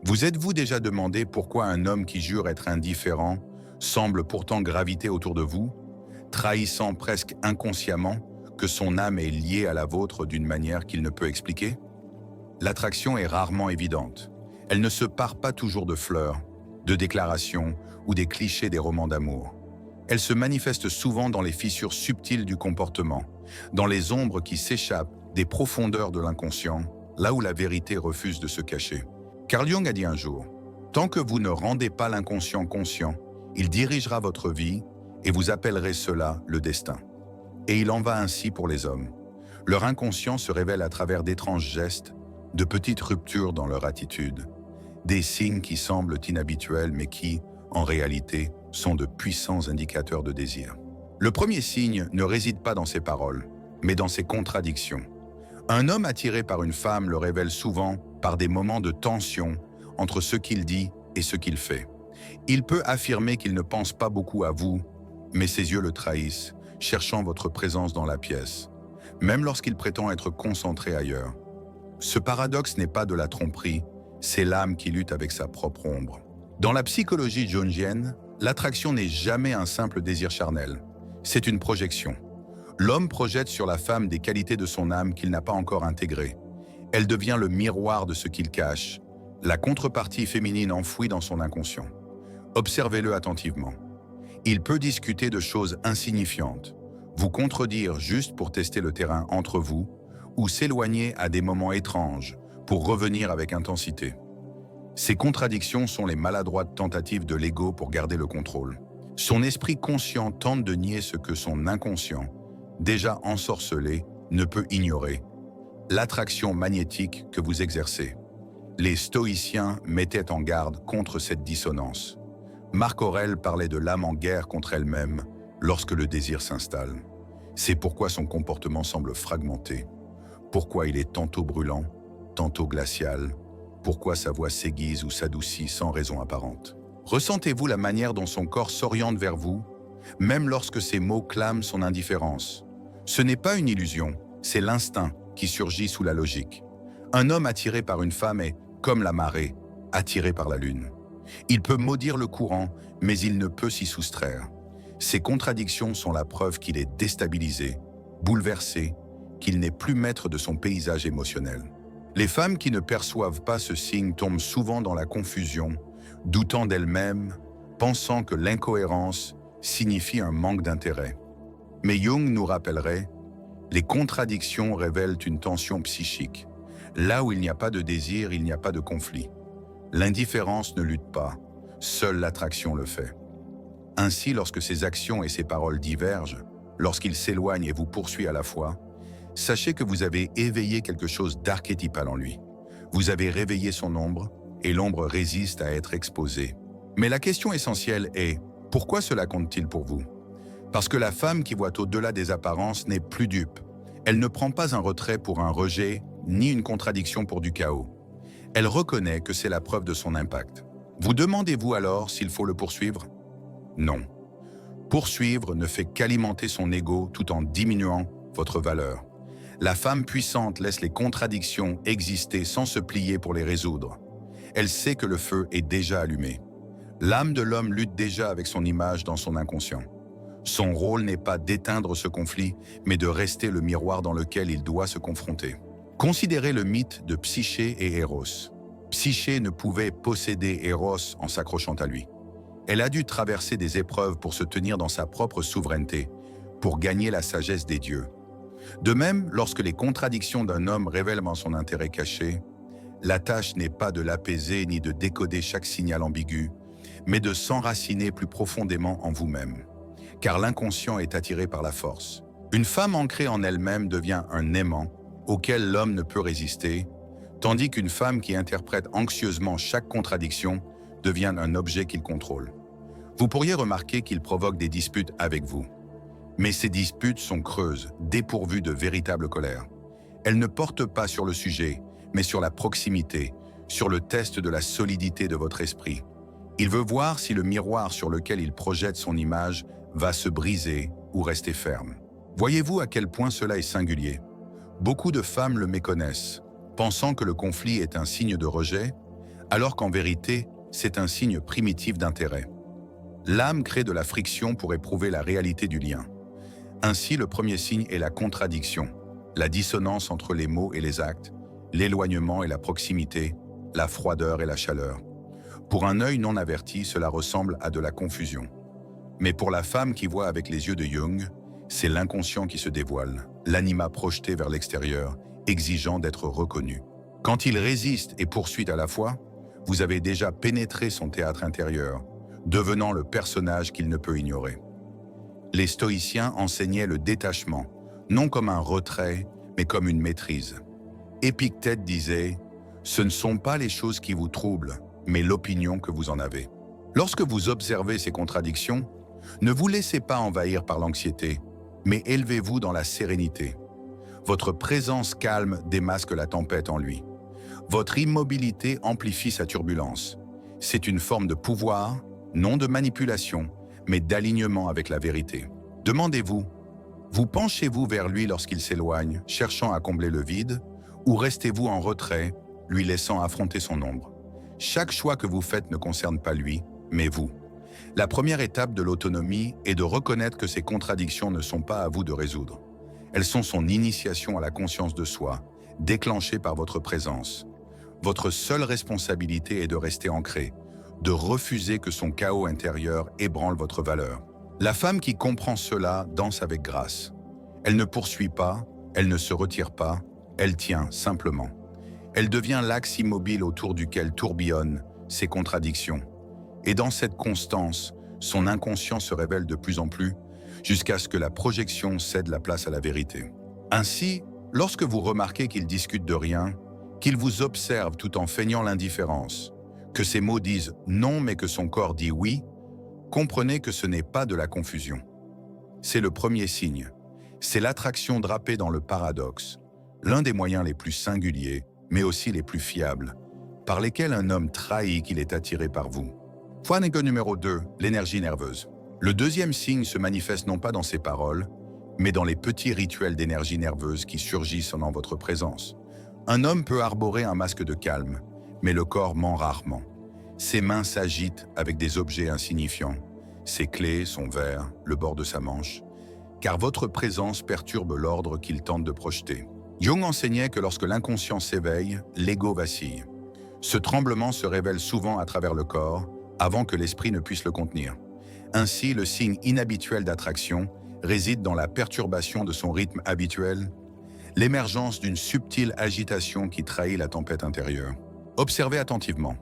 Vous êtes-vous déjà demandé pourquoi un homme qui jure être indifférent semble pourtant graviter autour de vous, trahissant presque inconsciemment que son âme est liée à la vôtre d'une manière qu'il ne peut expliquer? L'attraction est rarement évidente. Elle ne se pare pas toujours de fleurs, de déclarations ou des clichés des romans d'amour. Elle se manifeste souvent dans les fissures subtiles du comportement, dans les ombres qui s'échappent des profondeurs de l'inconscient, là où la vérité refuse de se cacher. Carl Jung a dit un jour, « Tant que vous ne rendez pas l'inconscient conscient, il dirigera votre vie et vous appellerez cela le destin. » Et il en va ainsi pour les hommes. Leur inconscient se révèle à travers d'étranges gestes, de petites ruptures dans leur attitude, des signes qui semblent inhabituels mais qui, en réalité, sont de puissants indicateurs de désir. Le premier signe ne réside pas dans ses paroles, mais dans ses contradictions. Un homme attiré par une femme le révèle souvent par des moments de tension entre ce qu'il dit et ce qu'il fait. Il peut affirmer qu'il ne pense pas beaucoup à vous, mais ses yeux le trahissent, cherchant votre présence dans la pièce, même lorsqu'il prétend être concentré ailleurs. Ce paradoxe n'est pas de la tromperie, c'est l'âme qui lutte avec sa propre ombre. Dans la psychologie jungienne, l'attraction n'est jamais un simple désir charnel, c'est une projection. L'homme projette sur la femme des qualités de son âme qu'il n'a pas encore intégrées. Elle devient le miroir de ce qu'il cache, la contrepartie féminine enfouie dans son inconscient. Observez-le attentivement. Il peut discuter de choses insignifiantes, vous contredire juste pour tester le terrain entre vous, ou s'éloigner à des moments étranges pour revenir avec intensité. Ces contradictions sont les maladroites tentatives de l'ego pour garder le contrôle. Son esprit conscient tente de nier ce que son inconscient, déjà ensorcelé, ne peut ignorer. L'attraction magnétique que vous exercez. Les stoïciens mettaient en garde contre cette dissonance. Marc Aurèle parlait de l'âme en guerre contre elle-même lorsque le désir s'installe. C'est pourquoi son comportement semble fragmenté. Pourquoi il est tantôt brûlant, tantôt glacial. Pourquoi sa voix s'aiguise ou s'adoucit sans raison apparente. Ressentez-vous la manière dont son corps s'oriente vers vous, même lorsque ses mots clament son indifférence? Ce n'est pas une illusion, c'est l'instinct qui surgit sous la logique. Un homme attiré par une femme est, comme la marée, attiré par la lune. Il peut maudire le courant, mais il ne peut s'y soustraire. Ces contradictions sont la preuve qu'il est déstabilisé, bouleversé, qu'il n'est plus maître de son paysage émotionnel. Les femmes qui ne perçoivent pas ce signe tombent souvent dans la confusion, doutant d'elles-mêmes, pensant que l'incohérence signifie un manque d'intérêt. Mais Jung nous rappellerait, les contradictions révèlent une tension psychique. Là où il n'y a pas de désir, il n'y a pas de conflit. L'indifférence ne lutte pas, seule l'attraction le fait. Ainsi, lorsque ses actions et ses paroles divergent, lorsqu'il s'éloigne et vous poursuit à la fois, sachez que vous avez éveillé quelque chose d'archétypal en lui. Vous avez réveillé son ombre, et l'ombre résiste à être exposée. Mais la question essentielle est, pourquoi cela compte-t-il pour vous? Parce que la femme qui voit au-delà des apparences n'est plus dupe. Elle ne prend pas un retrait pour un rejet, ni une contradiction pour du chaos. Elle reconnaît que c'est la preuve de son impact. Vous demandez-vous alors s'il faut le poursuivre? Non. Poursuivre ne fait qu'alimenter son ego tout en diminuant votre valeur. La femme puissante laisse les contradictions exister sans se plier pour les résoudre. Elle sait que le feu est déjà allumé. L'âme de l'homme lutte déjà avec son image dans son inconscient. Son rôle n'est pas d'éteindre ce conflit, mais de rester le miroir dans lequel il doit se confronter. Considérez le mythe de Psyché et Eros. Psyché ne pouvait posséder Eros en s'accrochant à lui. Elle a dû traverser des épreuves pour se tenir dans sa propre souveraineté, pour gagner la sagesse des dieux. De même, lorsque les contradictions d'un homme révèlent son intérêt caché, la tâche n'est pas de l'apaiser ni de décoder chaque signal ambigu, mais de s'enraciner plus profondément en vous-même. Car l'inconscient est attiré par la force. Une femme ancrée en elle-même devient un aimant auquel l'homme ne peut résister, tandis qu'une femme qui interprète anxieusement chaque contradiction devient un objet qu'il contrôle. Vous pourriez remarquer qu'il provoque des disputes avec vous. Mais ces disputes sont creuses, dépourvues de véritable colère. Elles ne portent pas sur le sujet, mais sur la proximité, sur le test de la solidité de votre esprit. Il veut voir si le miroir sur lequel il projette son image va se briser ou rester ferme. Voyez-vous à quel point cela est singulier? Beaucoup de femmes le méconnaissent, pensant que le conflit est un signe de rejet, alors qu'en vérité, c'est un signe primitif d'intérêt. L'âme crée de la friction pour éprouver la réalité du lien. Ainsi, le premier signe est la contradiction, la dissonance entre les mots et les actes, l'éloignement et la proximité, la froideur et la chaleur. Pour un œil non averti, cela ressemble à de la confusion. Mais pour la femme qui voit avec les yeux de Jung, c'est l'inconscient qui se dévoile, l'anima projeté vers l'extérieur, exigeant d'être reconnu. Quand il résiste et poursuit à la fois, vous avez déjà pénétré son théâtre intérieur, devenant le personnage qu'il ne peut ignorer. Les stoïciens enseignaient le détachement, non comme un retrait, mais comme une maîtrise. Épictète disait « Ce ne sont pas les choses qui vous troublent, mais l'opinion que vous en avez ». Lorsque vous observez ces contradictions, ne vous laissez pas envahir par l'anxiété, mais élevez-vous dans la sérénité. Votre présence calme démasque la tempête en lui. Votre immobilité amplifie sa turbulence. C'est une forme de pouvoir, non de manipulation, mais d'alignement avec la vérité. Demandez-vous, vous penchez-vous vers lui lorsqu'il s'éloigne, cherchant à combler le vide, ou restez-vous en retrait, lui laissant affronter son ombre? Chaque choix que vous faites ne concerne pas lui, mais vous. La première étape de l'autonomie est de reconnaître que ces contradictions ne sont pas à vous de résoudre. Elles sont son initiation à la conscience de soi, déclenchée par votre présence. Votre seule responsabilité est de rester ancré, de refuser que son chaos intérieur ébranle votre valeur. La femme qui comprend cela danse avec grâce. Elle ne poursuit pas, elle ne se retire pas, elle tient simplement. Elle devient l'axe immobile autour duquel tourbillonnent ses contradictions. Et dans cette constance, son inconscient se révèle de plus en plus, jusqu'à ce que la projection cède la place à la vérité. Ainsi, lorsque vous remarquez qu'il discute de rien, qu'il vous observe tout en feignant l'indifférence, que ses mots disent non mais que son corps dit oui, comprenez que ce n'est pas de la confusion. C'est le premier signe. C'est l'attraction drapée dans le paradoxe, l'un des moyens les plus singuliers, mais aussi les plus fiables, par lesquels un homme trahit qu'il est attiré par vous. Point numéro 2, l'énergie nerveuse. Le deuxième signe se manifeste non pas dans ses paroles, mais dans les petits rituels d'énergie nerveuse qui surgissent en votre présence. Un homme peut arborer un masque de calme, mais le corps ment rarement. Ses mains s'agitent avec des objets insignifiants, ses clés, son verre, le bord de sa manche, car votre présence perturbe l'ordre qu'il tente de projeter. Jung enseignait que lorsque l'inconscient s'éveille, l'ego vacille. Ce tremblement se révèle souvent à travers le corps, avant que l'esprit ne puisse le contenir. Ainsi, le signe inhabituel d'attraction réside dans la perturbation de son rythme habituel, l'émergence d'une subtile agitation qui trahit la tempête intérieure. Observez attentivement.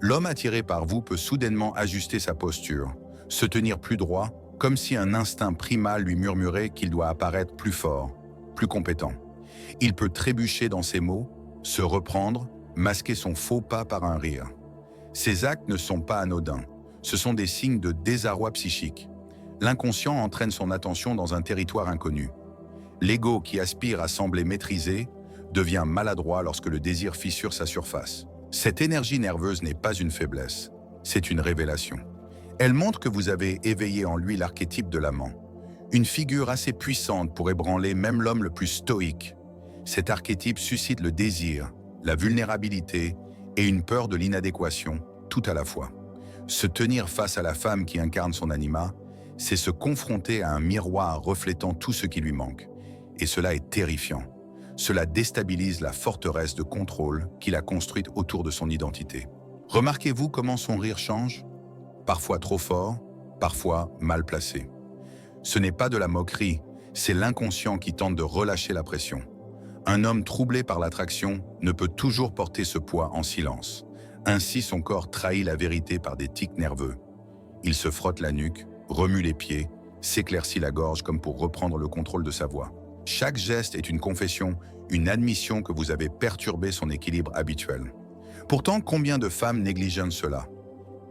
L'homme attiré par vous peut soudainement ajuster sa posture, se tenir plus droit, comme si un instinct primal lui murmurait qu'il doit apparaître plus fort, plus compétent. Il peut trébucher dans ses mots, se reprendre, masquer son faux pas par un rire. Ces actes ne sont pas anodins, ce sont des signes de désarroi psychique. L'inconscient entraîne son attention dans un territoire inconnu. L'ego qui aspire à sembler maîtrisé devient maladroit lorsque le désir fissure sa surface. Cette énergie nerveuse n'est pas une faiblesse, c'est une révélation. Elle montre que vous avez éveillé en lui l'archétype de l'amant, une figure assez puissante pour ébranler même l'homme le plus stoïque. Cet archétype suscite le désir, la vulnérabilité et une peur de l'inadéquation, tout à la fois. Se tenir face à la femme qui incarne son anima, c'est se confronter à un miroir reflétant tout ce qui lui manque. Et cela est terrifiant. Cela déstabilise la forteresse de contrôle qu'il a construite autour de son identité. Remarquez-vous comment son rire change? Parfois trop fort, parfois mal placé. Ce n'est pas de la moquerie, c'est l'inconscient qui tente de relâcher la pression. Un homme troublé par l'attraction ne peut toujours porter ce poids en silence. Ainsi, son corps trahit la vérité par des tics nerveux. Il se frotte la nuque, remue les pieds, s'éclaircit la gorge comme pour reprendre le contrôle de sa voix. Chaque geste est une confession, une admission que vous avez perturbé son équilibre habituel. Pourtant, combien de femmes négligent cela?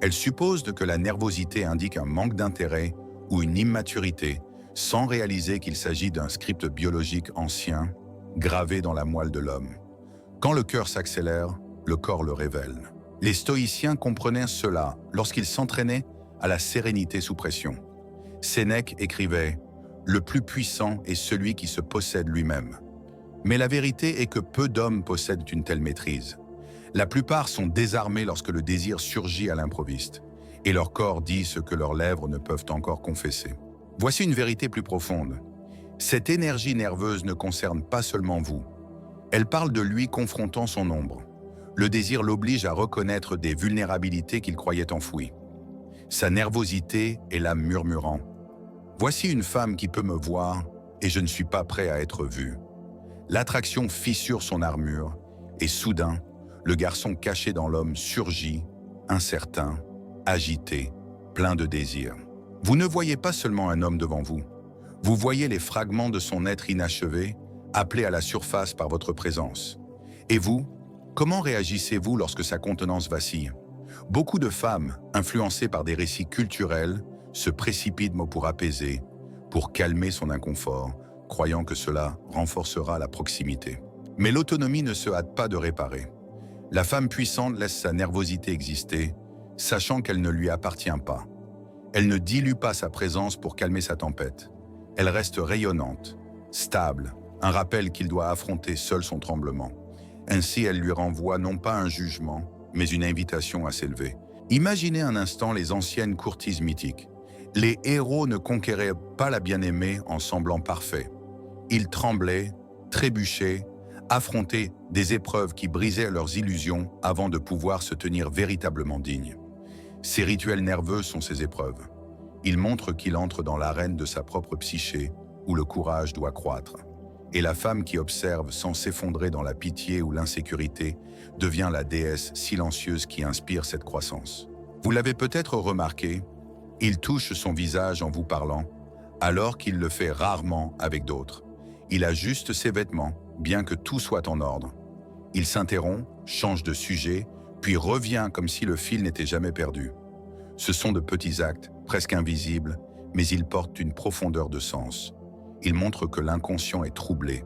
Elles supposent que la nervosité indique un manque d'intérêt ou une immaturité, sans réaliser qu'il s'agit d'un script biologique ancien, gravé dans la moelle de l'homme. Quand le cœur s'accélère, le corps le révèle. Les stoïciens comprenaient cela lorsqu'ils s'entraînaient à la sérénité sous pression. Sénèque écrivait « Le plus puissant est celui qui se possède lui-même ». Mais la vérité est que peu d'hommes possèdent une telle maîtrise. La plupart sont désarmés lorsque le désir surgit à l'improviste, et leur corps dit ce que leurs lèvres ne peuvent encore confesser. Voici une vérité plus profonde. Cette énergie nerveuse ne concerne pas seulement vous. Elle parle de lui confrontant son ombre. Le désir l'oblige à reconnaître des vulnérabilités qu'il croyait enfouies. Sa nervosité est l'âme murmurant. Voici une femme qui peut me voir et je ne suis pas prêt à être vu. L'attraction fissure son armure et soudain, le garçon caché dans l'homme surgit, incertain, agité, plein de désir. Vous ne voyez pas seulement un homme devant vous. Vous voyez les fragments de son être inachevé, appelés à la surface par votre présence. Et vous, comment réagissez-vous lorsque sa contenance vacille? Beaucoup de femmes, influencées par des récits culturels, se précipitent pour apaiser, pour calmer son inconfort, croyant que cela renforcera la proximité. Mais l'autonomie ne se hâte pas de réparer. La femme puissante laisse sa nervosité exister, sachant qu'elle ne lui appartient pas. Elle ne dilue pas sa présence pour calmer sa tempête. Elle reste rayonnante, stable, un rappel qu'il doit affronter seul son tremblement. Ainsi, elle lui renvoie non pas un jugement, mais une invitation à s'élever. Imaginez un instant les anciennes courtises mythiques. Les héros ne conquéraient pas la bien-aimée en semblant parfaits. Ils tremblaient, trébuchaient, affrontaient des épreuves qui brisaient leurs illusions avant de pouvoir se tenir véritablement dignes. Ces rituels nerveux sont ces épreuves. Ils montrent qu'il entre dans l'arène de sa propre psyché, où le courage doit croître. Et la femme qui observe sans s'effondrer dans la pitié ou l'insécurité devient la déesse silencieuse qui inspire cette croissance. Vous l'avez peut-être remarqué, il touche son visage en vous parlant, alors qu'il le fait rarement avec d'autres. Il ajuste ses vêtements, bien que tout soit en ordre. Il s'interrompt, change de sujet, puis revient comme si le fil n'était jamais perdu. Ce sont de petits actes, presque invisibles, mais ils portent une profondeur de sens. Ils montrent que l'inconscient est troublé.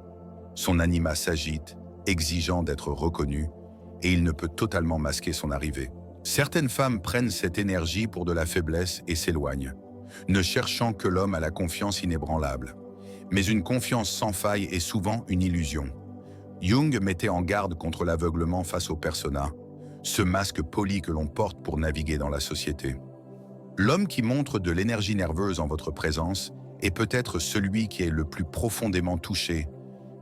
Son anima s'agite, exigeant d'être reconnu, et il ne peut totalement masquer son arrivée. Certaines femmes prennent cette énergie pour de la faiblesse et s'éloignent, ne cherchant que l'homme à la confiance inébranlable. Mais une confiance sans faille est souvent une illusion. Jung mettait en garde contre l'aveuglement face au persona, ce masque poli que l'on porte pour naviguer dans la société. L'homme qui montre de l'énergie nerveuse en votre présence est peut-être celui qui est le plus profondément touché,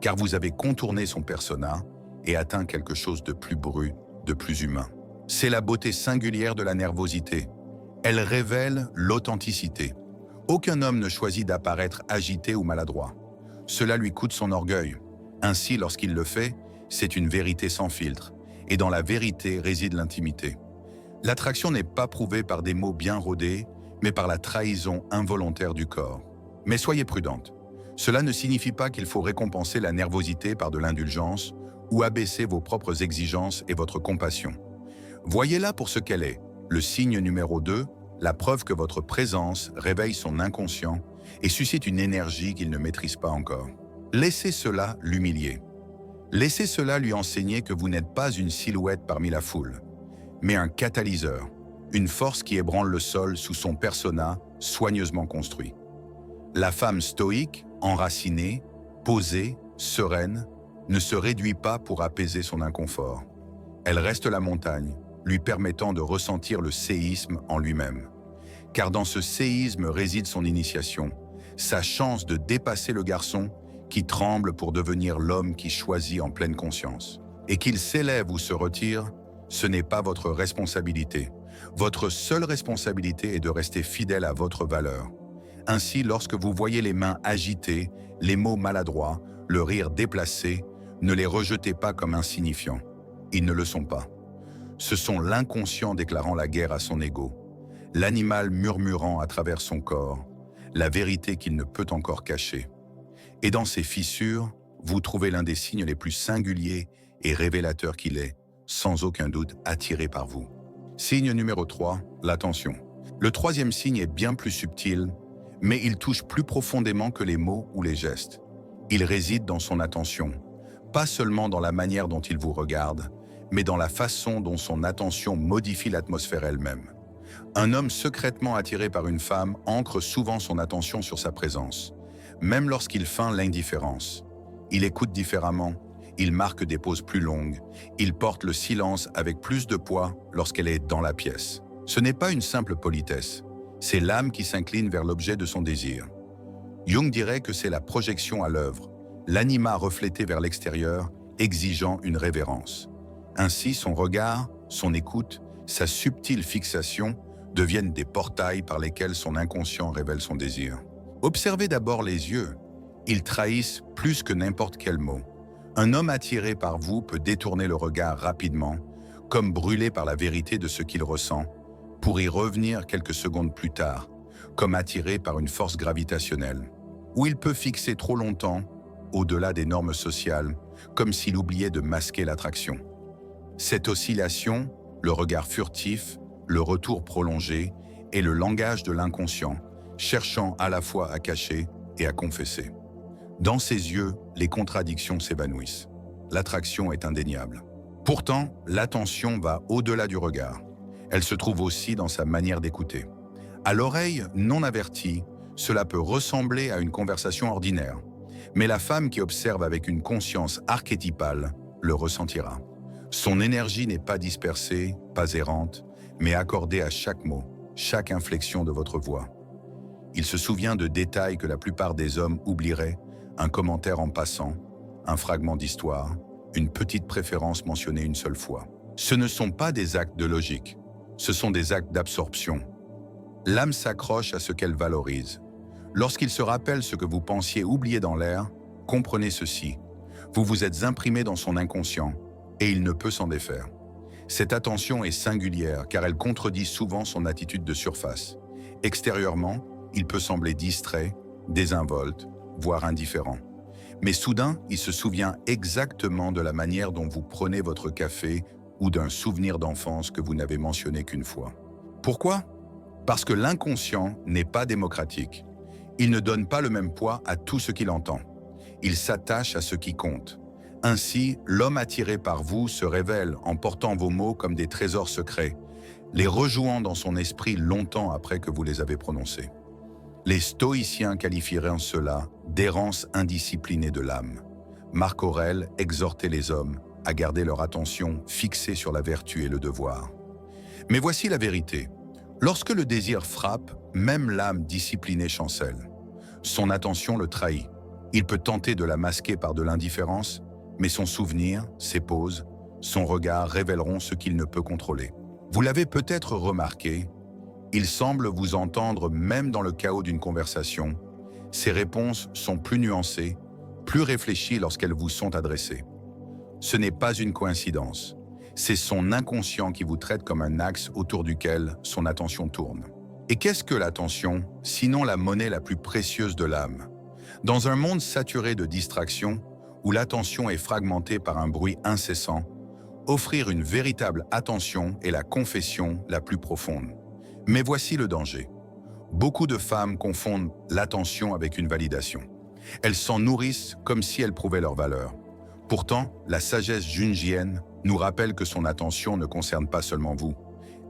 car vous avez contourné son persona et atteint quelque chose de plus brut, de plus humain. C'est la beauté singulière de la nervosité. Elle révèle l'authenticité. Aucun homme ne choisit d'apparaître agité ou maladroit. Cela lui coûte son orgueil. Ainsi, lorsqu'il le fait, c'est une vérité sans filtre, et dans la vérité réside l'intimité. L'attraction n'est pas prouvée par des mots bien rodés, mais par la trahison involontaire du corps. Mais soyez prudente. Cela ne signifie pas qu'il faut récompenser la nervosité par de l'indulgence ou abaisser vos propres exigences et votre compassion. Voyez-la pour ce qu'elle est, le signe numéro 2, la preuve que votre présence réveille son inconscient et suscite une énergie qu'il ne maîtrise pas encore. Laissez cela l'humilier. Laissez cela lui enseigner que vous n'êtes pas une silhouette parmi la foule, mais un catalyseur, une force qui ébranle le sol sous son persona soigneusement construit. La femme stoïque, enracinée, posée, sereine, ne se réduit pas pour apaiser son inconfort. Elle reste la montagne, lui permettant de ressentir le séisme en lui-même. Car dans ce séisme réside son initiation, sa chance de dépasser le garçon qui tremble pour devenir l'homme qui choisit en pleine conscience. Et qu'il s'élève ou se retire, ce n'est pas votre responsabilité. Votre seule responsabilité est de rester fidèle à votre valeur. Ainsi, lorsque vous voyez les mains agitées, les mots maladroits, le rire déplacé, ne les rejetez pas comme insignifiants. Ils ne le sont pas. Ce sont l'inconscient déclarant la guerre à son ego, l'animal murmurant à travers son corps, la vérité qu'il ne peut encore cacher. Et dans ces fissures, vous trouvez l'un des signes les plus singuliers et révélateurs qu'il est, sans aucun doute attiré par vous. Signe numéro 3, l'attention. Le troisième signe est bien plus subtil, mais il touche plus profondément que les mots ou les gestes. Il réside dans son attention, pas seulement dans la manière dont il vous regarde, mais dans la façon dont son attention modifie l'atmosphère elle-même. Un homme secrètement attiré par une femme ancre souvent son attention sur sa présence, même lorsqu'il feint l'indifférence. Il écoute différemment, Il marque des pauses plus longues. Il porte le silence avec plus de poids lorsqu'elle est dans la pièce. Ce n'est pas une simple politesse. C'est l'âme qui s'incline vers l'objet de son désir. Jung dirait que c'est la projection à l'œuvre, l'anima reflété vers l'extérieur, exigeant une révérence. Ainsi, son regard, son écoute, sa subtile fixation deviennent des portails par lesquels son inconscient révèle son désir. Observez d'abord les yeux. Ils trahissent plus que n'importe quel mot. Un homme attiré par vous peut détourner le regard rapidement, comme brûlé par la vérité de ce qu'il ressent, pour y revenir quelques secondes plus tard, comme attiré par une force gravitationnelle. Ou il peut fixer trop longtemps, au-delà des normes sociales, comme s'il oubliait de masquer l'attraction. Cette oscillation, le regard furtif, le retour prolongé, est le langage de l'inconscient, cherchant à la fois à cacher et à confesser. Dans ses yeux, les contradictions s'évanouissent. L'attraction est indéniable. Pourtant, l'attention va au-delà du regard. Elle se trouve aussi dans sa manière d'écouter. À l'oreille non avertie, cela peut ressembler à une conversation ordinaire. Mais la femme qui observe avec une conscience archétypale le ressentira. Son énergie n'est pas dispersée, pas errante, mais accordée à chaque mot, chaque inflexion de votre voix. Il se souvient de détails que la plupart des hommes oublieraient, un commentaire en passant, un fragment d'histoire, une petite préférence mentionnée une seule fois. Ce ne sont pas des actes de logique, ce sont des actes d'absorption. L'âme s'accroche à ce qu'elle valorise. Lorsqu'il se rappelle ce que vous pensiez oublier dans l'air, comprenez ceci. Vous vous êtes imprimé dans son inconscient et il ne peut s'en défaire. Cette attention est singulière car elle contredit souvent son attitude de surface. Extérieurement, il peut sembler distrait, désinvolte, voire indifférent. Mais soudain, il se souvient exactement de la manière dont vous prenez votre café ou d'un souvenir d'enfance que vous n'avez mentionné qu'une fois. Pourquoi ? Parce que l'inconscient n'est pas démocratique. Il ne donne pas le même poids à tout ce qu'il entend. Il s'attache à ce qui compte. Ainsi, l'homme attiré par vous se révèle en portant vos mots comme des trésors secrets, les rejouant dans son esprit longtemps après que vous les avez prononcés. Les stoïciens qualifieraient cela d'errance indisciplinée de l'âme. Marc Aurèle exhortait les hommes à garder leur attention fixée sur la vertu et le devoir. Mais voici la vérité. Lorsque le désir frappe, même l'âme disciplinée chancelle. Son attention le trahit. Il peut tenter de la masquer par de l'indifférence, mais son souvenir, ses pauses, son regard révéleront ce qu'il ne peut contrôler. Vous l'avez peut-être remarqué, il semble vous entendre même dans le chaos d'une conversation. Ses réponses sont plus nuancées, plus réfléchies lorsqu'elles vous sont adressées. Ce n'est pas une coïncidence. C'est son inconscient qui vous traite comme un axe autour duquel son attention tourne. Et qu'est-ce que l'attention, sinon la monnaie la plus précieuse de l'âme? Dans un monde saturé de distractions, où l'attention est fragmentée par un bruit incessant, offrir une véritable attention est la confession la plus profonde. Mais voici le danger. Beaucoup de femmes confondent l'attention avec une validation. Elles s'en nourrissent comme si elles prouvaient leur valeur. Pourtant, la sagesse jungienne nous rappelle que son attention ne concerne pas seulement vous.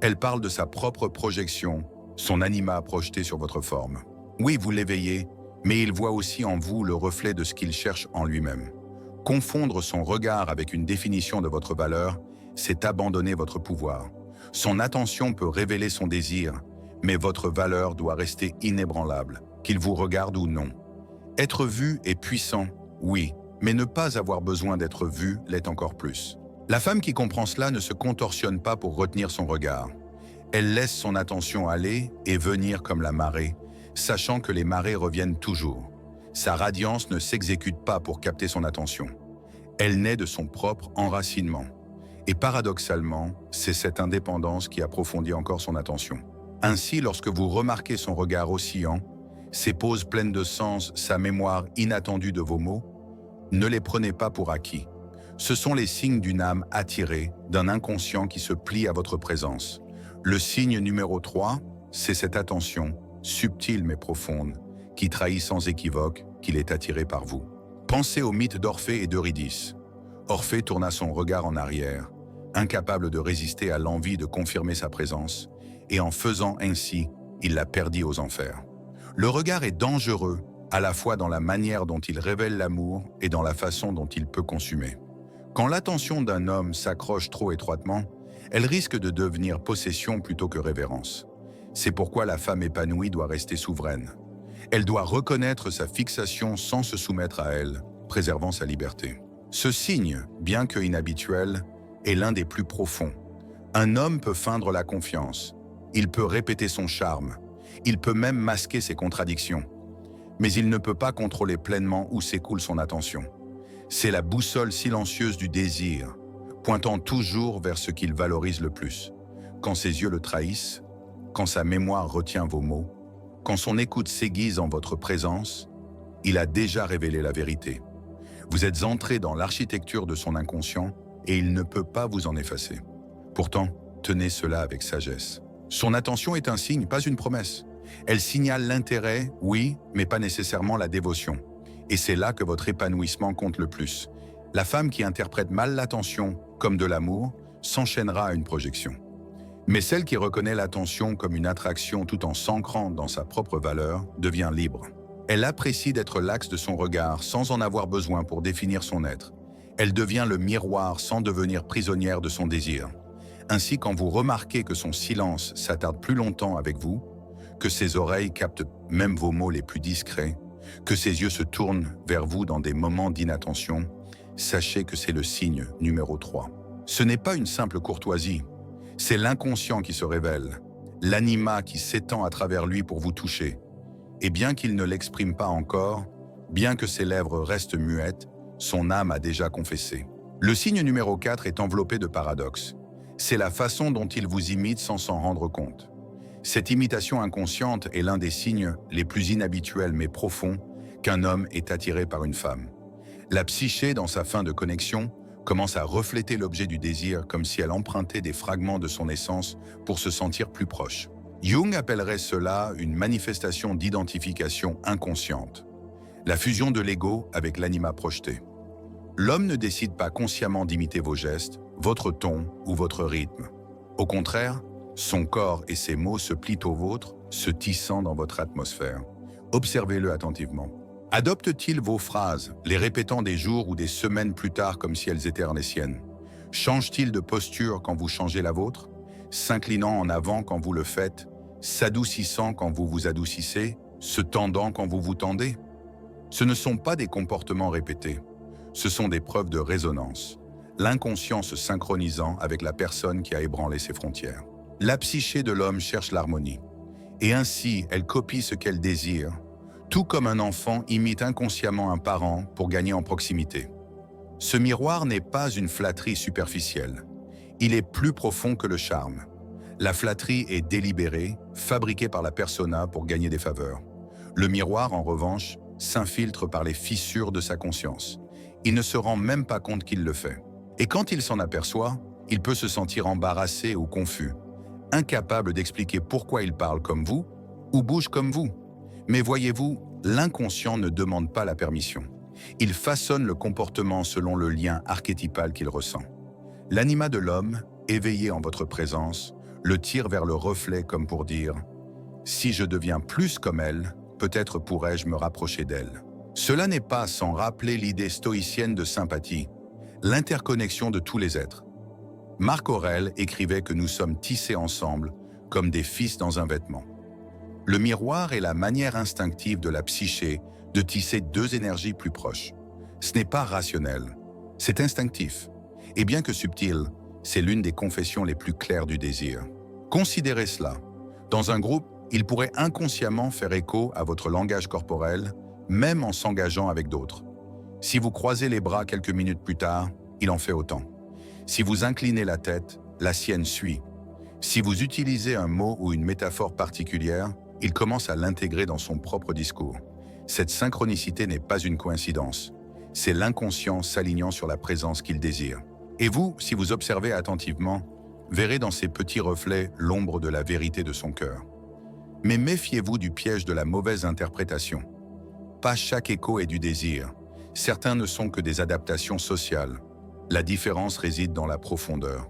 Elle parle de sa propre projection, son anima projeté sur votre forme. Oui, vous l'éveillez, mais il voit aussi en vous le reflet de ce qu'il cherche en lui-même. Confondre son regard avec une définition de votre valeur, c'est abandonner votre pouvoir. Son attention peut révéler son désir, mais votre valeur doit rester inébranlable, qu'il vous regarde ou non. Être vu est puissant, oui, mais ne pas avoir besoin d'être vu l'est encore plus. La femme qui comprend cela ne se contorsionne pas pour retenir son regard. Elle laisse son attention aller et venir comme la marée, sachant que les marées reviennent toujours. Sa radiance ne s'exécute pas pour capter son attention. Elle naît de son propre enracinement. Et paradoxalement, c'est cette indépendance qui approfondit encore son attention. Ainsi, lorsque vous remarquez son regard oscillant, ses pauses pleines de sens, sa mémoire inattendue de vos mots, ne les prenez pas pour acquis. Ce sont les signes d'une âme attirée, d'un inconscient qui se plie à votre présence. Le signe numéro 3, c'est cette attention, subtile mais profonde, qui trahit sans équivoque qu'il est attiré par vous. Pensez au mythe d'Orphée et d'Eurydice. Orphée tourna son regard en arrière, incapable de résister à l'envie de confirmer sa présence, et en faisant ainsi, il la perdit aux enfers. Le regard est dangereux, à la fois dans la manière dont il révèle l'amour et dans la façon dont il peut consumer. Quand l'attention d'un homme s'accroche trop étroitement, elle risque de devenir possession plutôt que révérence. C'est pourquoi la femme épanouie doit rester souveraine. Elle doit reconnaître sa fixation sans se soumettre à elle, préservant sa liberté. Ce signe, bien que inhabituel, est l'un des plus profonds. Un homme peut feindre la confiance, il peut répéter son charme, il peut même masquer ses contradictions. Mais il ne peut pas contrôler pleinement où s'écoule son attention. C'est la boussole silencieuse du désir, pointant toujours vers ce qu'il valorise le plus. Quand ses yeux le trahissent, quand sa mémoire retient vos mots, quand son écoute s'aiguise en votre présence, il a déjà révélé la vérité. Vous êtes entré dans l'architecture de son inconscient et il ne peut pas vous en effacer. Pourtant, tenez cela avec sagesse. Son attention est un signe, pas une promesse. Elle signale l'intérêt, oui, mais pas nécessairement la dévotion. Et c'est là que votre épanouissement compte le plus. La femme qui interprète mal l'attention comme de l'amour s'enchaînera à une projection. Mais celle qui reconnaît l'attention comme une attraction tout en s'ancrant dans sa propre valeur devient libre. Elle apprécie d'être l'axe de son regard sans en avoir besoin pour définir son être. Elle devient le miroir sans devenir prisonnière de son désir. Ainsi, quand vous remarquez que son silence s'attarde plus longtemps avec vous, que ses oreilles captent même vos mots les plus discrets, que ses yeux se tournent vers vous dans des moments d'inattention, sachez que c'est le signe numéro 3. Ce n'est pas une simple courtoisie, c'est l'inconscient qui se révèle, l'anima qui s'étend à travers lui pour vous toucher. Et bien qu'il ne l'exprime pas encore, bien que ses lèvres restent muettes, son âme a déjà confessé. Le signe numéro 4 est enveloppé de paradoxes. C'est la façon dont il vous imite sans s'en rendre compte. Cette imitation inconsciente est l'un des signes les plus inhabituels mais profonds qu'un homme est attiré par une femme. La psyché, dans sa fin de connexion, commence à refléter l'objet du désir comme si elle empruntait des fragments de son essence pour se sentir plus proche. Jung appellerait cela une manifestation d'identification inconsciente, la fusion de l'ego avec l'anima projeté. L'homme ne décide pas consciemment d'imiter vos gestes, votre ton ou votre rythme. Au contraire, son corps et ses mots se plient aux vôtres, se tissant dans votre atmosphère. Observez-le attentivement. Adopte-t-il vos phrases, les répétant des jours ou des semaines plus tard comme si elles étaient les siennes? Change-t-il de posture quand vous changez la vôtre? S'inclinant en avant quand vous le faites? S'adoucissant quand vous vous adoucissez? Se tendant quand vous vous tendez? Ce ne sont pas des comportements répétés. Ce sont des preuves de résonance. L'inconscient se synchronisant avec la personne qui a ébranlé ses frontières. La psyché de l'homme cherche l'harmonie. Et ainsi, elle copie ce qu'elle désire, tout comme un enfant imite inconsciemment un parent pour gagner en proximité. Ce miroir n'est pas une flatterie superficielle. Il est plus profond que le charme. La flatterie est délibérée, fabriquée par la persona pour gagner des faveurs. Le miroir, en revanche, s'infiltre par les fissures de sa conscience. Il ne se rend même pas compte qu'il le fait. Et quand il s'en aperçoit, il peut se sentir embarrassé ou confus, incapable d'expliquer pourquoi il parle comme vous ou bouge comme vous. Mais voyez-vous, l'inconscient ne demande pas la permission. Il façonne le comportement selon le lien archétypal qu'il ressent. L'anima de l'homme, éveillé en votre présence, le tire vers le reflet comme pour dire « Si je deviens plus comme elle, peut-être pourrais-je me rapprocher d'elle. » Cela n'est pas sans rappeler l'idée stoïcienne de sympathie, l'interconnexion de tous les êtres. Marc Aurèle écrivait que nous sommes tissés ensemble comme des fils dans un vêtement. Le miroir est la manière instinctive de la psyché de tisser deux énergies plus proches. Ce n'est pas rationnel, c'est instinctif. Et bien que subtil, c'est l'une des confessions les plus claires du désir. Considérez cela. Dans un groupe, il pourrait inconsciemment faire écho à votre langage corporel, même en s'engageant avec d'autres. Si vous croisez les bras quelques minutes plus tard, il en fait autant. Si vous inclinez la tête, la sienne suit. Si vous utilisez un mot ou une métaphore particulière, il commence à l'intégrer dans son propre discours. Cette synchronicité n'est pas une coïncidence. C'est l'inconscient s'alignant sur la présence qu'il désire. Et vous, si vous observez attentivement, verrez dans ces petits reflets l'ombre de la vérité de son cœur. Mais méfiez-vous du piège de la mauvaise interprétation. Pas chaque écho est du désir. Certains ne sont que des adaptations sociales. La différence réside dans la profondeur.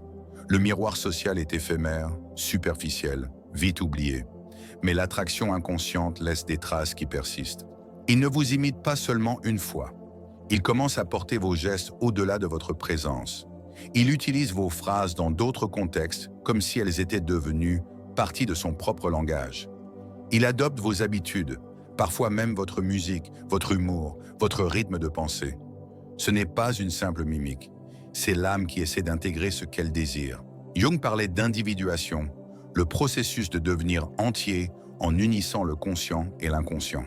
Le miroir social est éphémère, superficiel, vite oublié. Mais l'attraction inconsciente laisse des traces qui persistent. Il ne vous imite pas seulement une fois. Il commence à porter vos gestes au-delà de votre présence. Il utilise vos phrases dans d'autres contextes, comme si elles étaient devenues partie de son propre langage. Il adopte vos habitudes, parfois même votre musique, votre humour, votre rythme de pensée. Ce n'est pas une simple mimique, c'est l'âme qui essaie d'intégrer ce qu'elle désire. Jung parlait d'individuation, le processus de devenir entier en unissant le conscient et l'inconscient.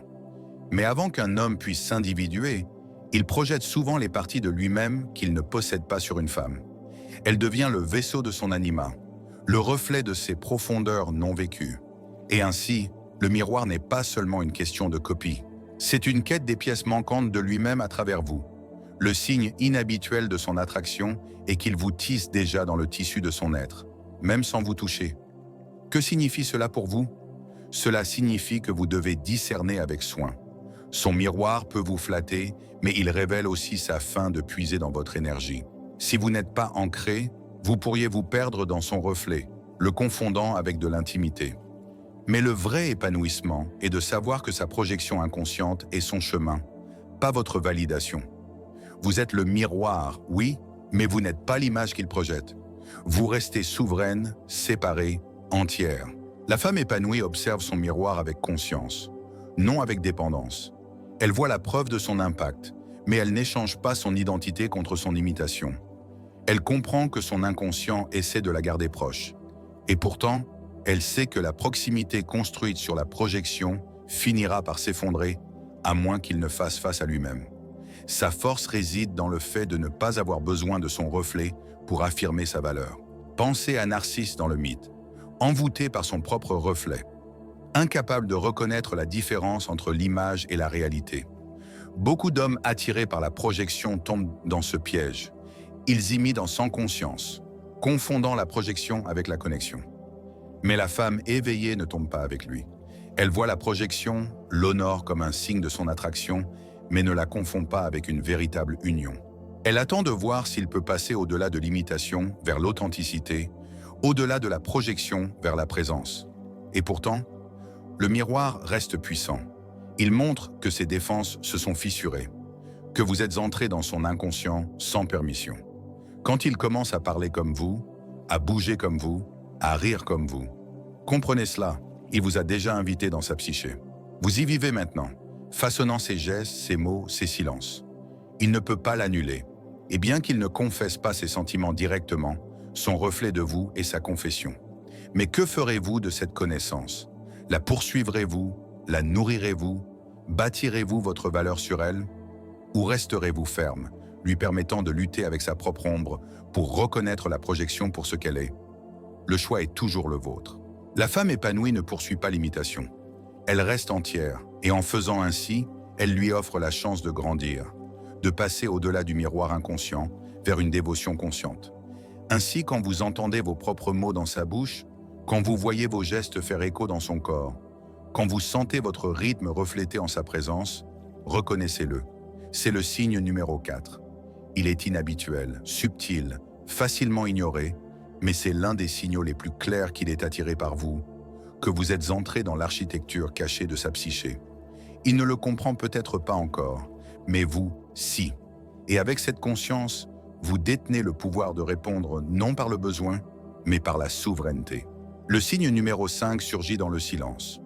Mais avant qu'un homme puisse s'individuer, il projette souvent les parties de lui-même qu'il ne possède pas sur une femme. Elle devient le vaisseau de son anima, le reflet de ses profondeurs non vécues. Et ainsi, le miroir n'est pas seulement une question de copie. C'est une quête des pièces manquantes de lui-même à travers vous. Le signe inhabituel de son attraction est qu'il vous tisse déjà dans le tissu de son être, même sans vous toucher. Que signifie cela pour vous? Cela signifie que vous devez discerner avec soin. Son miroir peut vous flatter, mais il révèle aussi sa faim de puiser dans votre énergie. Si vous n'êtes pas ancré, vous pourriez vous perdre dans son reflet, le confondant avec de l'intimité. Mais le vrai épanouissement est de savoir que sa projection inconsciente est son chemin, pas votre validation. Vous êtes le miroir, oui, mais vous n'êtes pas l'image qu'il projette. Vous restez souveraine, séparée, entière. La femme épanouie observe son miroir avec conscience, non avec dépendance. Elle voit la preuve de son impact, mais elle n'échange pas son identité contre son imitation. Elle comprend que son inconscient essaie de la garder proche. Et pourtant, elle sait que la proximité construite sur la projection finira par s'effondrer, à moins qu'il ne fasse face à lui-même. Sa force réside dans le fait de ne pas avoir besoin de son reflet pour affirmer sa valeur. Pensez à Narcisse dans le mythe, envoûté par son propre reflet, incapable de reconnaître la différence entre l'image et la réalité. Beaucoup d'hommes attirés par la projection tombent dans ce piège. Ils imitent sans conscience, confondant la projection avec la connexion. Mais la femme éveillée ne tombe pas avec lui. Elle voit la projection, l'honore comme un signe de son attraction, mais ne la confond pas avec une véritable union. Elle attend de voir s'il peut passer au-delà de l'imitation vers l'authenticité, au-delà de la projection vers la présence. Et pourtant, le miroir reste puissant. Il montre que ses défenses se sont fissurées, que vous êtes entré dans son inconscient sans permission. Quand il commence à parler comme vous, à bouger comme vous, à rire comme vous, comprenez cela, il vous a déjà invité dans sa psyché. Vous y vivez maintenant, façonnant ses gestes, ses mots, ses silences. Il ne peut pas l'annuler. Et bien qu'il ne confesse pas ses sentiments directement, son reflet de vous est sa confession. Mais que ferez-vous de cette connaissance? La poursuivrez-vous? La nourrirez-vous? Bâtirez-vous votre valeur sur elle? Ou resterez-vous ferme, lui permettant de lutter avec sa propre ombre pour reconnaître la projection pour ce qu'elle est? Le choix est toujours le vôtre. La femme épanouie ne poursuit pas l'imitation. Elle reste entière, et en faisant ainsi, elle lui offre la chance de grandir, de passer au-delà du miroir inconscient vers une dévotion consciente. Ainsi, quand vous entendez vos propres mots dans sa bouche, quand vous voyez vos gestes faire écho dans son corps, quand vous sentez votre rythme reflété en sa présence, reconnaissez-le. C'est le signe numéro 4. Il est inhabituel, subtil, facilement ignoré, mais c'est l'un des signaux les plus clairs qu'il est attiré par vous, que vous êtes entré dans l'architecture cachée de sa psyché. Il ne le comprend peut-être pas encore, mais vous, si. Et avec cette conscience, vous détenez le pouvoir de répondre non par le besoin, mais par la souveraineté. Le signe numéro 5 surgit dans le silence.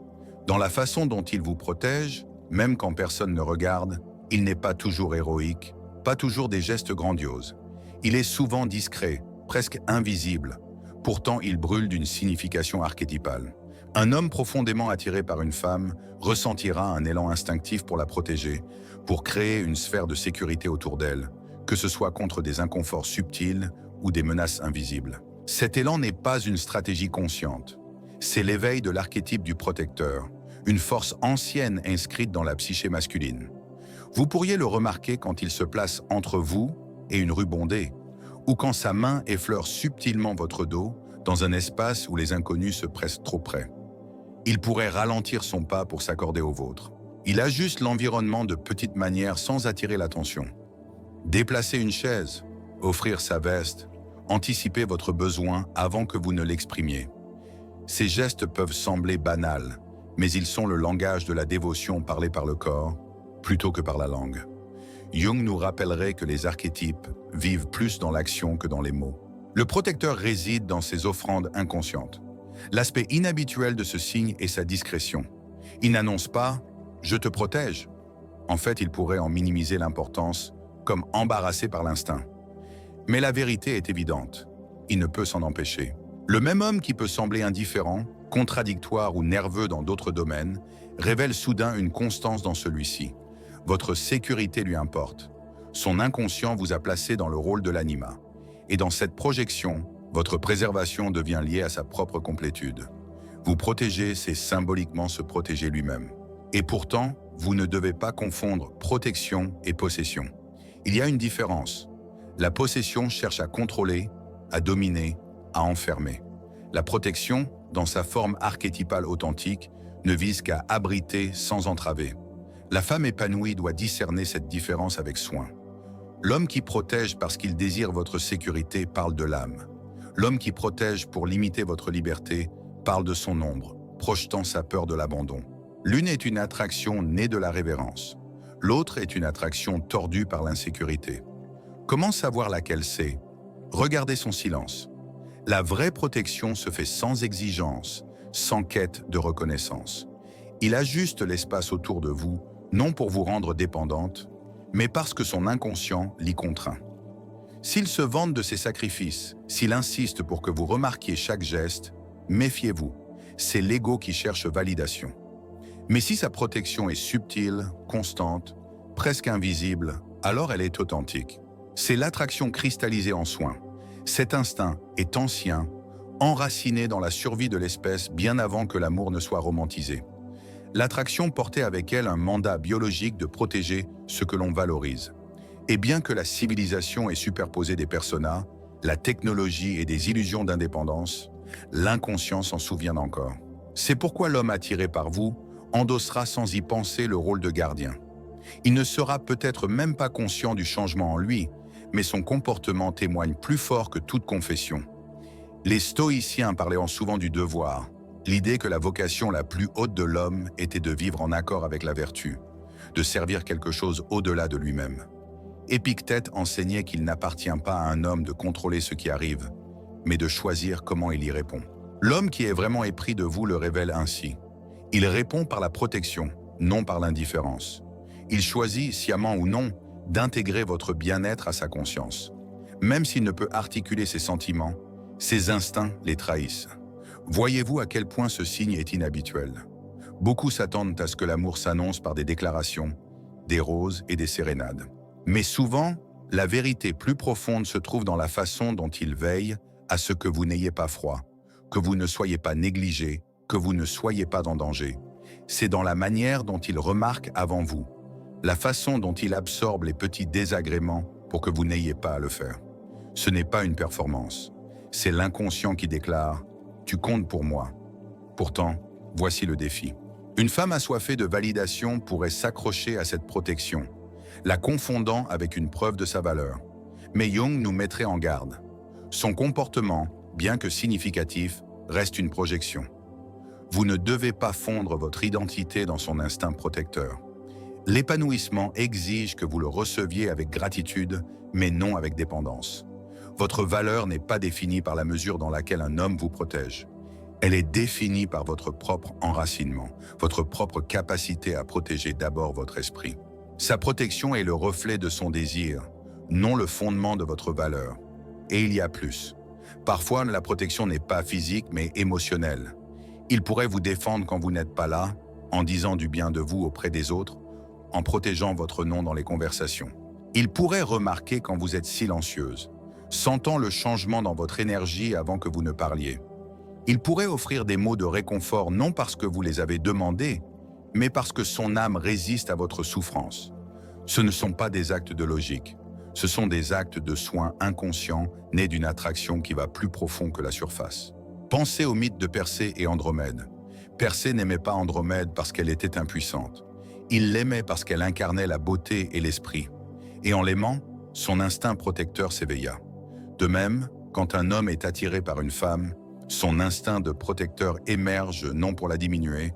Dans la façon dont il vous protège, même quand personne ne regarde, il n'est pas toujours héroïque, pas toujours des gestes grandioses. Il est souvent discret, presque invisible. Pourtant, il brûle d'une signification archétypale. Un homme profondément attiré par une femme ressentira un élan instinctif pour la protéger, pour créer une sphère de sécurité autour d'elle, que ce soit contre des inconforts subtils ou des menaces invisibles. Cet élan n'est pas une stratégie consciente. C'est l'éveil de l'archétype du protecteur, une force ancienne inscrite dans la psyché masculine. Vous pourriez le remarquer quand il se place entre vous et une rue bondée, ou quand sa main effleure subtilement votre dos dans un espace où les inconnus se pressent trop près. Il pourrait ralentir son pas pour s'accorder au vôtre. Il ajuste l'environnement de petites manières sans attirer l'attention. Déplacer une chaise, offrir sa veste, anticiper votre besoin avant que vous ne l'exprimiez. Ces gestes peuvent sembler banals, mais ils sont le langage de la dévotion parlée par le corps, plutôt que par la langue. Jung nous rappellerait que les archétypes vivent plus dans l'action que dans les mots. Le protecteur réside dans ses offrandes inconscientes. L'aspect inhabituel de ce signe est sa discrétion. Il n'annonce pas « je te protège ». En fait, il pourrait en minimiser l'importance, comme embarrassé par l'instinct. Mais la vérité est évidente. Il ne peut s'en empêcher. Le même homme qui peut sembler indifférent, contradictoire ou nerveux dans d'autres domaines, révèle soudain une constance dans celui-ci. Votre sécurité lui importe. Son inconscient vous a placé dans le rôle de l'anima. Et dans cette projection, votre préservation devient liée à sa propre complétude. Vous protéger, c'est symboliquement se protéger lui-même. Et pourtant, vous ne devez pas confondre protection et possession. Il y a une différence. La possession cherche à contrôler, à dominer, à enfermer. La protection, dans sa forme archétypale authentique, ne vise qu'à abriter sans entraver. La femme épanouie doit discerner cette différence avec soin. L'homme qui protège parce qu'il désire votre sécurité parle de l'âme. L'homme qui protège pour limiter votre liberté parle de son ombre, projetant sa peur de l'abandon. L'une est une attraction née de la révérence. L'autre est une attraction tordue par l'insécurité. Comment savoir laquelle c'est? Regardez son silence. La vraie protection se fait sans exigence, sans quête de reconnaissance. Il ajuste l'espace autour de vous, non pour vous rendre dépendante, mais parce que son inconscient l'y contraint. S'il se vante de ses sacrifices, s'il insiste pour que vous remarquiez chaque geste, méfiez-vous, c'est l'ego qui cherche validation. Mais si sa protection est subtile, constante, presque invisible, alors elle est authentique. C'est l'attraction cristallisée en soin. Cet instinct est ancien, enraciné dans la survie de l'espèce bien avant que l'amour ne soit romantisé. L'attraction portait avec elle un mandat biologique de protéger ce que l'on valorise. Et bien que la civilisation ait superposé des personas, la technologie et des illusions d'indépendance, l'inconscient s'en souvient encore. C'est pourquoi l'homme attiré par vous endossera sans y penser le rôle de gardien. Il ne sera peut-être même pas conscient du changement en lui, mais son comportement témoigne plus fort que toute confession. Les stoïciens parlaient souvent du devoir, l'idée que la vocation la plus haute de l'homme était de vivre en accord avec la vertu, de servir quelque chose au-delà de lui-même. Épictète enseignait qu'il n'appartient pas à un homme de contrôler ce qui arrive, mais de choisir comment il y répond. L'homme qui est vraiment épris de vous le révèle ainsi. Il répond par la protection, non par l'indifférence. Il choisit, sciemment ou non, d'intégrer votre bien-être à sa conscience. Même s'il ne peut articuler ses sentiments, ses instincts les trahissent. Voyez-vous à quel point ce signe est inhabituel. Beaucoup s'attendent à ce que l'amour s'annonce par des déclarations, des roses et des sérénades. Mais souvent, la vérité plus profonde se trouve dans la façon dont il veille à ce que vous n'ayez pas froid, que vous ne soyez pas négligé, que vous ne soyez pas en danger. C'est dans la manière dont il remarque avant vous, la façon dont il absorbe les petits désagréments pour que vous n'ayez pas à le faire. Ce n'est pas une performance, c'est l'inconscient qui déclare « Tu comptes pour moi ». Pourtant, voici le défi. Une femme assoiffée de validation pourrait s'accrocher à cette protection, la confondant avec une preuve de sa valeur. Mais Jung nous mettrait en garde. Son comportement, bien que significatif, reste une projection. Vous ne devez pas fondre votre identité dans son instinct protecteur. L'épanouissement exige que vous le receviez avec gratitude, mais non avec dépendance. Votre valeur n'est pas définie par la mesure dans laquelle un homme vous protège. Elle est définie par votre propre enracinement, votre propre capacité à protéger d'abord votre esprit. Sa protection est le reflet de son désir, non le fondement de votre valeur. Et il y a plus. Parfois, la protection n'est pas physique, mais émotionnelle. Il pourrait vous défendre quand vous n'êtes pas là, en disant du bien de vous auprès des autres, en protégeant votre nom dans les conversations. Il pourrait remarquer quand vous êtes silencieuse, sentant le changement dans votre énergie avant que vous ne parliez. Il pourrait offrir des mots de réconfort non parce que vous les avez demandés, mais parce que son âme résiste à votre souffrance. Ce ne sont pas des actes de logique, ce sont des actes de soins inconscients nés d'une attraction qui va plus profond que la surface. Pensez au mythe de Persée et Andromède. Persée n'aimait pas Andromède parce qu'elle était impuissante. Il l'aimait parce qu'elle incarnait la beauté et l'esprit. Et en l'aimant, son instinct protecteur s'éveilla. De même, quand un homme est attiré par une femme, son instinct de protecteur émerge non pour la diminuer,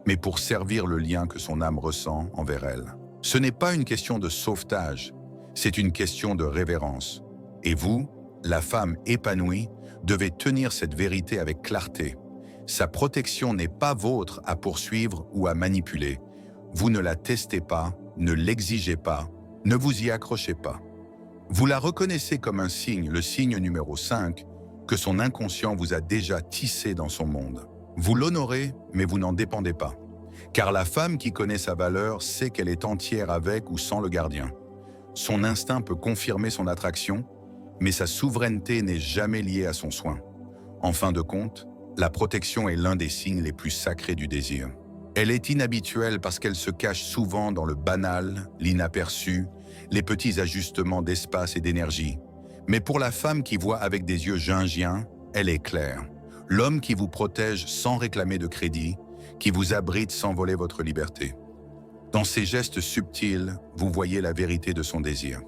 mais pour servir le lien que son âme ressent envers elle. Ce n'est pas une question de sauvetage, c'est une question de révérence. Et vous, la femme épanouie, devez tenir cette vérité avec clarté. Sa protection n'est pas vôtre à poursuivre ou à manipuler. Vous ne la testez pas, ne l'exigez pas, ne vous y accrochez pas. Vous la reconnaissez comme un signe, le signe numéro 5, que son inconscient vous a déjà tissé dans son monde. Vous l'honorez, mais vous n'en dépendez pas. Car la femme qui connaît sa valeur sait qu'elle est entière avec ou sans le gardien. Son instinct peut confirmer son attraction, mais sa souveraineté n'est jamais liée à son soin. En fin de compte, la protection est l'un des signes les plus sacrés du désir. Elle est inhabituelle parce qu'elle se cache souvent dans le banal, l'inaperçu, les petits ajustements d'espace et d'énergie. Mais pour la femme qui voit avec des yeux jungiens, elle est claire. L'homme qui vous protège sans réclamer de crédit, qui vous abrite sans voler votre liberté. Dans ces gestes subtils, vous voyez la vérité de son désir.